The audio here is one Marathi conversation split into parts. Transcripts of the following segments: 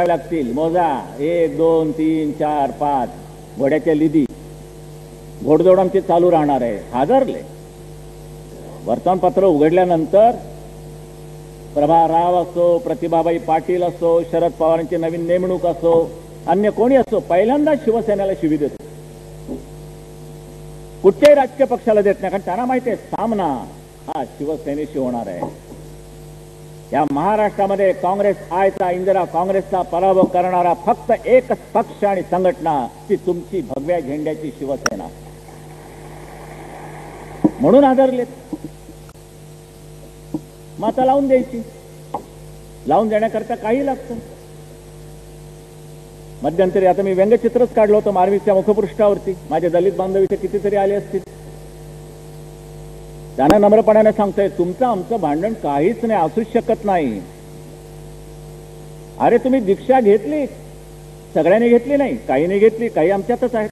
लागतील. मोजा 1 2 3 4 5 घोड्याच्या लिदी घोडदौड आमची चालू राहणार आहे. हादरले. वर्तमानपत्र उघडल्यानंतर प्रभा राव असो, प्रतिभाबाई पाटील असो, शरद पवारांची नवीन नेमणूक असो, अन्य कोणी असो, पहिल्यांदा शिवसेनेला शिवी देतो. कुठच्याही राजकीय पक्षाला देत नाही, कारण त्यांना माहिती आहे सामना हा शिवसेनेशी होणार आहे. या महाराष्ट्रामध्ये काँग्रेस आयचा इंदिरा काँग्रेसचा पराभव करणारा फक्त एकच पक्ष आणि संघटना, ती तुमची भगव्या झेंड्याची शिवसेना. म्हणून आदरलेत. माता लावून द्यायची. लावून देण्याकरता काही लागतं. मध्यंतरी आता मी व्यंगचित्रच काढलं होतं मार्मिकच्या मुखपृष्ठावरती. माझे दलित बांधव इथे कितीतरी आले असतील. त्यांना नम्रपणाने सांगतोय, तुमचं आमचं भांडण काहीच नाही, असूच शकत नाही. अरे तुम्ही दीक्षा घेतली, सगळ्यांनी घेतली नाही, काहींनी घेतली, काही आमच्यातच आहेत.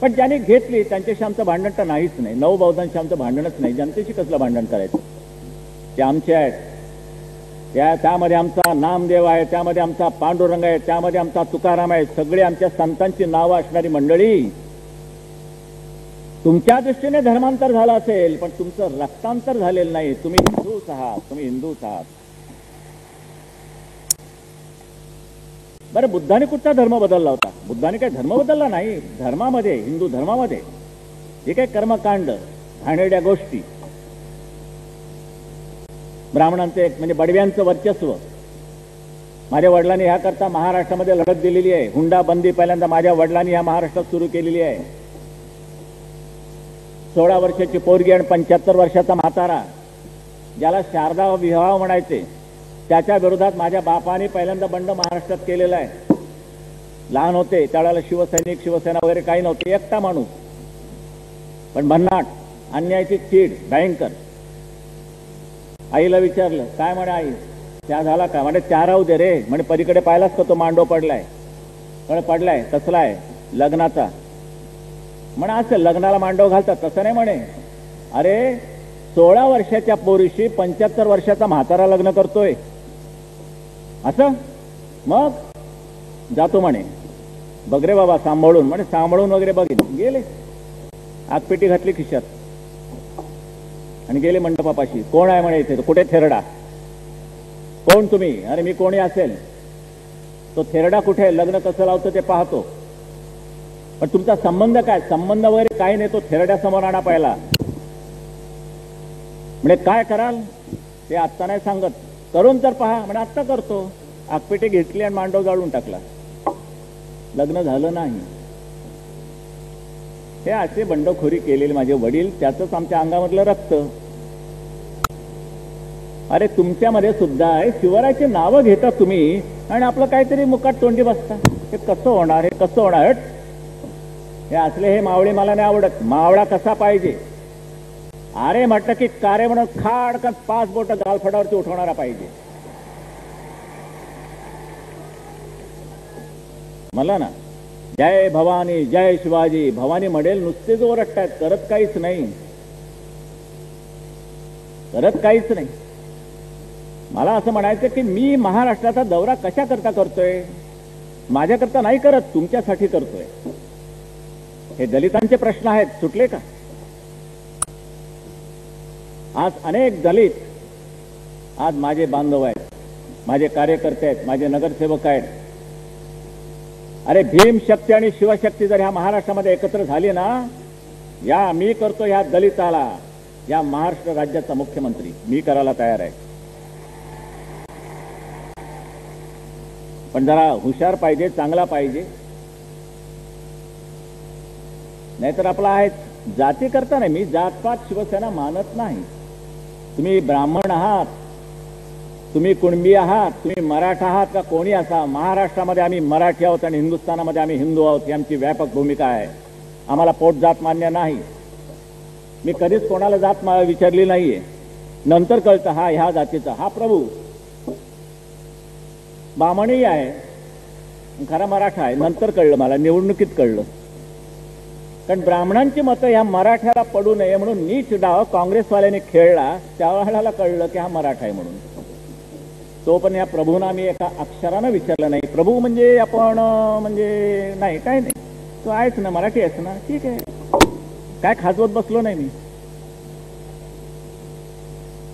पण ज्यांनी घेतली त्यांच्याशी आमचं भांडण तर नाहीच नाही. नऊ बौद्धांशी आमचं भांडणच नाही. जनतेशी कसलं भांडण करायचं? ते आमचे आहेत. त्यामध्ये आमचा नामदेव आहे, त्यामध्ये आमचा पांडुरंग आहे, त्यामध्ये आमचा तुकाराम आहे. सगळे आमच्या संतांची नावं असणारी मंडळी. तुमच्या दृष्टीने धर्मांतर झालं असेल, पण तुमचं रक्तांतर झालेलं नाही. तुम्ही हिंदूच आहात. तुम्ही हिंदूच आहात. बरं, बुद्धाने कुठचा धर्म बदलला होता? बुद्धाने काही धर्म बदलला नाही. धर्मामध्ये, हिंदू धर्मामध्ये जे काही कर्मकांड, घाणेरड्या गोष्टी, ब्राह्मणांचे म्हणजे बडव्यांचं वर्चस्व, माझ्या वडिलांनी ह्याकरता महाराष्ट्रामध्ये लढत दिलेली आहे. हुंडा बंदी पहिल्यांदा माझ्या वडिलांनी ह्या महाराष्ट्रात सुरू केलेली आहे. 16 वर्षाची पोरगी आणि 75 वर्षाचा म्हातारा, ज्याला शारदा विवाह म्हणायचे, त्याच्या विरोधात माझ्या बापाने पहिल्यांदा बंड महाराष्ट्रात केलेला आहे. लहान होते त्यावेळेला शिवसैनिक, शिवसेना वगैरे काही नव्हते, एकटा माणूस, पण भन्नाट, अन्यायाची चीड भयंकर. आईला विचारलं, काय म्हणे आई, त्या झाला का? म्हणजे त्या राहू दे रे. म्हणे पलीकडे पाहिलास का तो मांडव पडलाय? म्हणे पडलाय. कसला आहे? लग्नाचा. म्हणे असं लग्नाला मांडव घालतात? तसं नाही म्हणे. अरे 16 वर्षाच्या पोरीशी 75 वर्षाचा म्हातारा लग्न करतोय असं? मग जातो म्हणे. बघ रे बाबा सांभाळून. म्हणे सांभाळून वगैरे बघितलं. गेले, आगपेटी घातली खिशात आणि गेले मंडपापाशी. कोण आहे म्हणे इथे? कुठे थेरडा? कोण तुम्ही? अरे मी कोणी असेल. तो थेरडा कुठे? लग्न कसं लावतं ते पाहतो. पण तुमचा संबंध काय? संबंध वगैरे काही नाही. तो थेरड्यासमोर आणा पाहिला. म्हणजे काय कराल ते आत्ता नाही सांगत, करून तर पहा. म्हणजे आत्ता करतो. आगपेटी घेतली आणि मांडव जाळून टाकला. लग्न झालं नाही. हे असे बंडखोरी केलेले माझे वडील, त्याचंच आमच्या अंगामधलं रक्त. अरे तुमच्यामध्ये सुद्धा आहे. शिवरायाची नावं घेता तुम्ही आणि आपलं काहीतरी मुकाट तोंडी बसता. हे कसं होणार? हे कसं होणार? हे असले हे मावळे मला नाही आवडत. मावळा कसा पाहिजे? अरे म्हटलं की कारे म्हणून खाडकन 5 बोट गालफडावरती उठवणारा पाहिजे. मला ना जय भवानी, जय शिवाजी. भवानी म्हणेल नुसतेच ओरडतायत, करत काहीच नाही. करत काहीच नाही. मला असं म्हणायचं की मी महाराष्ट्राचा दौरा कशा करता करतोय? माझ्याकरता नाही करत, तुमच्यासाठी करतोय. हे दलितांचे प्रश्न आहेत, सुटले का? आज अनेक दलित, आज माझे बांधव आहेत, माझे कार्यकर्ते आहेत, माझे नगरसेवक आहेत. अरे भीमशक्ती आणि शिवशक्ती जर ह्या महाराष्ट्रामध्ये एकत्र झाली ना, या मी करतो ह्या दलिताला या महाराष्ट्र राज्याचा मुख्यमंत्री मी करायला तयार आहे. पण जरा हुशार पाहिजे, चांगला पाहिजे. नाहीतर आपला आहे जाती करता नाही. मी जातपात शिवसेना मानत नाही. तुम्ही ब्राह्मण आहात, तुम्ही कुणबी आहात, तुम्ही मराठा आहात का कोणी असा, महाराष्ट्रामध्ये आम्ही मराठी आहोत आणि हिंदुस्थानामध्ये आम्ही हिंदू आहोत. ही आमची व्यापक भूमिका आहे. आम्हाला पोट जात मान्य नाही. मी कधीच कोणाला जात विचारली नाहीये. नंतर कळतं हा ह्या जातीचा, हा प्रभू बामणी आहे, खरा मराठा आहे. नंतर कळलं मला, निवडणुकीत कळलं. कारण ब्राह्मणांची मतं ह्या मराठ्याला पडू नये म्हणून नीच डाव काँग्रेसवाल्यांनी खेळला. त्यावेळेला कळलं की हा मराठा आहे म्हणून. तो पण या प्रभूंना मी एका अक्षरानं विचारलं नाही. प्रभू म्हणजे आपण म्हणजे नाही, काय नाही, तो आहेच ना, मराठी आहेस ना, ठीक आहे, काय खाजवत बसलो नाही मी.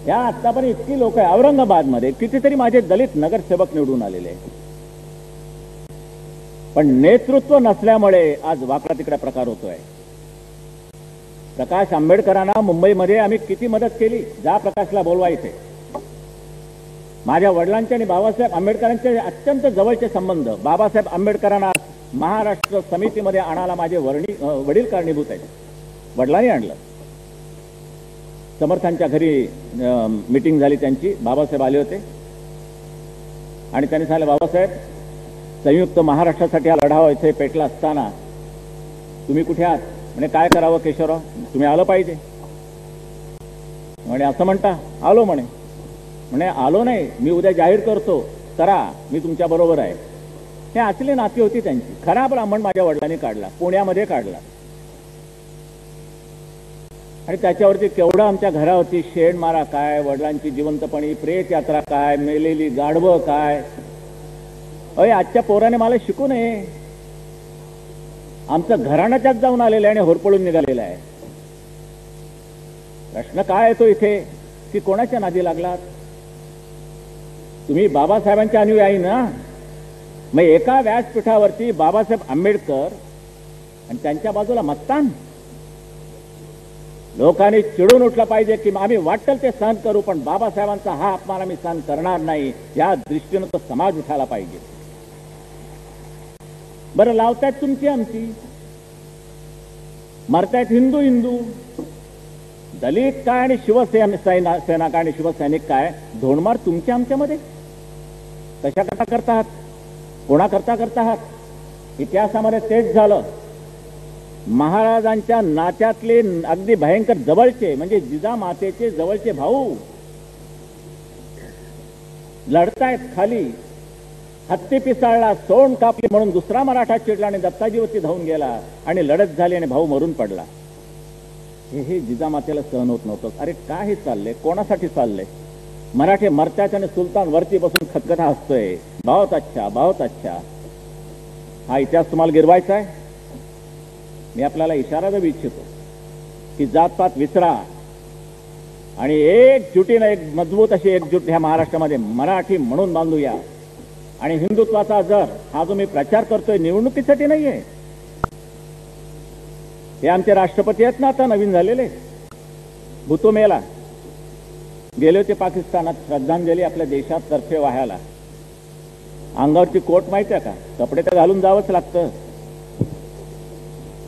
या आतापर्यंत इतकी लोक आहे औरंगाबादमध्ये, कितीतरी माझे दलित नगरसेवक निवडून आलेले आहेत, पण नेतृत्व नसल्यामुळे आज वाकडा तिकडा प्रकार होतोय. प्रकाश आंबेडकरांना मुंबईमध्ये आम्ही किती मदत केली. जा प्रकाशला बोलवायचे. माझ्या वडिलांचे आणि बाबासाहेब आंबेडकरांचे अत्यंत जवळचे संबंध. बाबासाहेब आंबेडकरांना महाराष्ट्र समितीमध्ये आणायला माझे वडील कारणीभूत आहेत. वडिलांनी आणलं. समर्थांच्या घरी मीटिंग झाली त्यांची, बाबासाहेब आले होते आणि त्यांनी सांगितलं, बाबासाहेब संयुक्त महाराष्ट्रासाठी हा लढा इथे पेटला असताना तुम्ही कुठे आहात? म्हणे काय करावं केशवराव, तुम्ही आलं पाहिजे. म्हणे असं म्हणता? आलो म्हणे. म्हणे आलो नाही, मी उद्या जाहीर करतो, करा, मी तुमच्या बरोबर आहे. हे असली नाती होती त्यांची. खरा ब्राह्मण माझ्या वडिलांनी काढला, पुण्यामध्ये काढला, आणि त्याच्यावरती केवढं आमच्या घरावरती शेण मारा काय, वडिलांची जिवंतपणी प्रेत यात्रा काय, मेलेली गाढवं काय. अय आजच्या पोराने मला शिकू नये. आमचं घराण्याच्याच जाऊन आलेलं आहे आणि होरपळून निघालेलं आहे. प्रश्न काय येतो इथे की कोणाच्या नादी लागलात? तुम्ही बाबासाहेबांच्या अनुयायी ना. मग एका व्यासपीठावरती बाबासाहेब आंबेडकर आणि त्यांच्या बाजूला मस्तान. लोकांनी चिडून उठलं पाहिजे की आम्ही वाटेल ते सहन करू, पण बाबासाहेबांचा हा अपमान आम्ही सहन करणार नाही. या दृष्टीनं तो समाज उठायला पाहिजे. बरं, लावतायत तुमची आमची, मरतायत हिंदू हिंदू. दलित काय आणि सेना काय आणि शिवसैनिक काय, धोंडमार तुमच्या आमच्यामध्ये कशा करता आहात? कोणा करता आहात? इतिहासामध्ये तेच झालं. महाराजांच्या नात्यातले अगदी भयंकर जवळचे म्हणजे जिजामातेचे जवळचे भाऊ लढतायत खाली. हत्ती पिसाळला, सोंड कापली म्हणून दुसरा मराठा चिडला आणि दत्ताजीवरती धावून गेला आणि लढत झाली आणि भाऊ मरून पडला. हे जिजामातेला सहन होत नव्हतं. अरे काय हे चाललंय? कोणासाठी चाललंय? मराठे मरत्यात आणि सुलतान वरती बसून खतखता हसतोय. बहुत अच्छा, बहुत अच्छा. हा इतिहास तुम्हाला गिरवायचा आहे. मी आपल्याला इशारा देऊ इच्छितो की जातपात विसरा आणि एकजुटीनं एक मजबूत अशी एकजूट ह्या महाराष्ट्रामध्ये मराठी म्हणून बांधूया. आणि हिंदुत्वाचा जर हा जो मी प्रचार करतोय निवडणुकीसाठी नाहीये. हे आमचे राष्ट्रपती आहेत ना आता नवीन झालेले, भूतो मेला, गेले होते पाकिस्तानात श्रद्धांजली आपल्या देशात तर्फे वाहायला. अंगावरती कोट माहिती आहे का? कपडे तर घालून जावंच लागतं.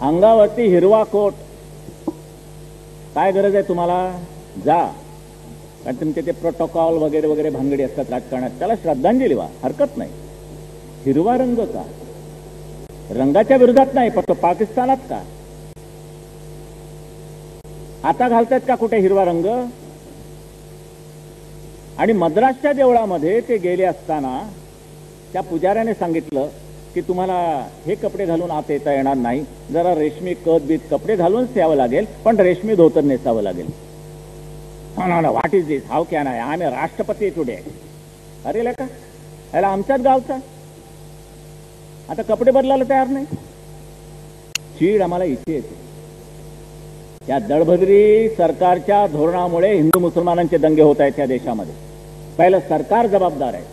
अंगावरती हिरवा कोट. काय गरज आहे तुम्हाला? जा. कारण तुमचे ते प्रोटोकॉल वगैरे वगैरे भानगडी असतात राजकारणात, त्याला श्रद्धांजली व्हा, हरकत नाही. हिरवा रंग का? रंगाच्या विरोधात नाही, पण तो पाकिस्तानात का? आता घालतात का कुठे हिरवा रंग? आणि मद्रासच्या देवळामध्ये ते गेले असताना त्या पुजाऱ्याने सांगितलं की तुम्हाला हे कपडे घालून आत येता येणार नाही, जरा रेशमी बीत कपडे घालूनच यावं लागेल, पण रेशमी धोतर नेसावं लागेल. What is this? How can I am a राष्ट्रपती टुडे. अरे लेका, याला आमच्याच गावचा आता कपडे बदलायला तयार नाही. चीड आम्हाला इथे येते. या दळभद्री सरकारच्या धोरणामुळे हिंदू मुसलमानांचे दंगे होत आहेत या देशामध्ये. पहिलं सरकार जबाबदार आहे.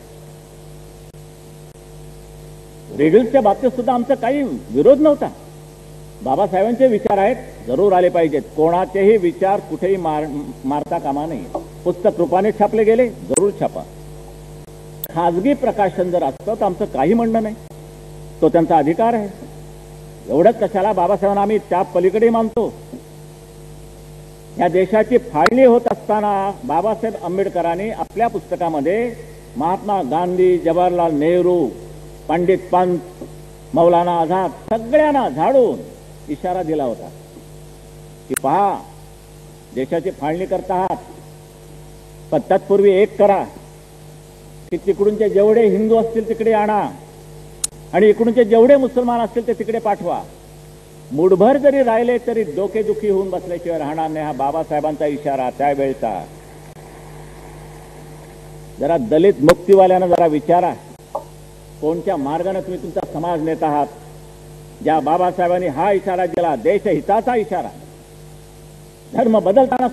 रेडिओच्या बाबतीत सुद्धा आमचा काही विरोध नव्हता. बाबासाहेबांचे विचार आहेत, जरूर आले पाहिजेत. कोणाचेही विचार कुठेही मारता कामा नये. पुस्तक रूपाने छापले गेले, जरूर छापा. खाजगी प्रकाशन जर असतं तर आमचं काही म्हणणं नाही, तो त्यांचा अधिकार आहे. एवढंच कशाला, बाबासाहेबांना आम्ही त्या पलीकडे मानतो. या देशाची फाळणी होत असताना बाबासाहेब आंबेडकरांनी आपल्या पुस्तकामध्ये महात्मा गांधी, जवाहरलाल नेहरू, पंडित पंत, मौलाना आझाद सगळ्यांना झाडून इशारा दिला होता की पहा, देशाची फाळणी करता आहात, पण तत्पूर्वी एक करा की तिकडूनचे जेवढे हिंदू असतील तिकडे आणा आणि इकडूनचे जेवढे मुसलमान असतील ते तिकडे पाठवा. मुठभर जरी राहिले तरी डोकेदुखी होऊन बसल्याशिवाय राहणार नाही. हा बाबासाहेबांचा इशारा त्यावेळचा. जरा दलित मुक्तीवाल्यांना जरा विचारा, कोणत्या मार्गाने तुम्ही तुमचा समाज नेत आहात. ज्या बाबासाहेबांनी हा इशारा दिला, देशहिताचा इशारा, धर्म बदलताना